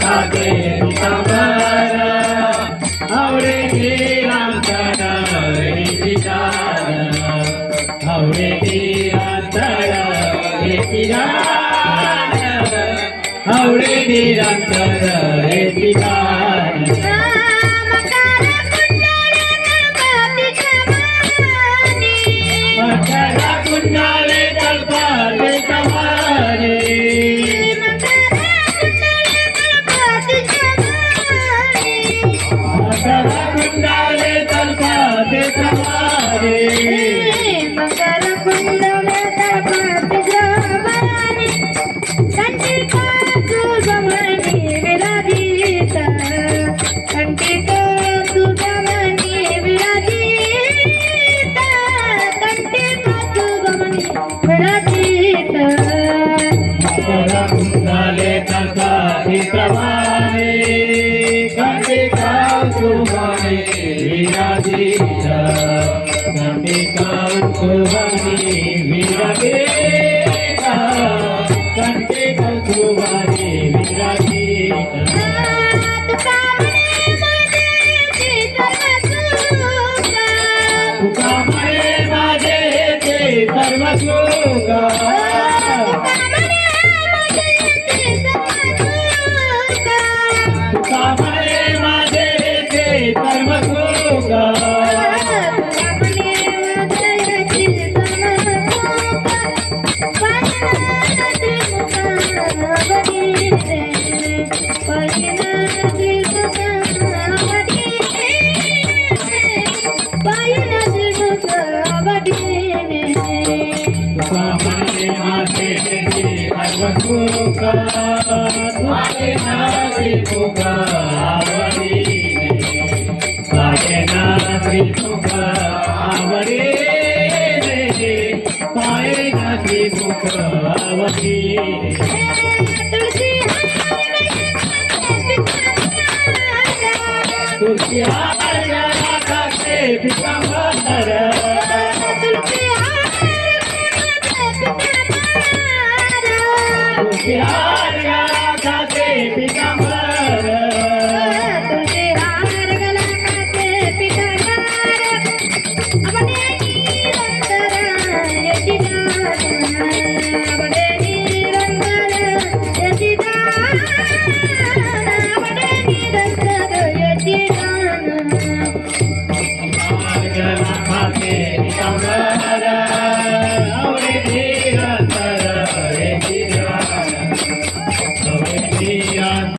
खाते पितांबर आवडे निरंतर हे विचार आवडे निरंतर हे विचार आवडे निरंतर हे विचार मकरा कुंडले कल्पाते कमारे मकरा कुंडले कल्पाते कमारे मकर कुंडले तळपाते जमाने कंटिका सुगमनी विराजित कंटिका सुगमनी विराजित कंटिका सुगमनी विराजित मकरा कुंडले कल्पाते कमारे कंटिका सुगमनी विराजित कंटिका सुगमनी विराजित कंटिका सुगमनी विराजित तुका म्हणे माझे ते सर्व सुख तुका म्हणे माझे ते सर्व सुख तुका म्हणे माझे ते सर्व सुख तुझे नावी सुख आवडीने माझे नावी सुख आवडीने पाये नावी सुख आवडीने तुझी आज्ञा खाते पितांबर तुझी आज्ञा खाते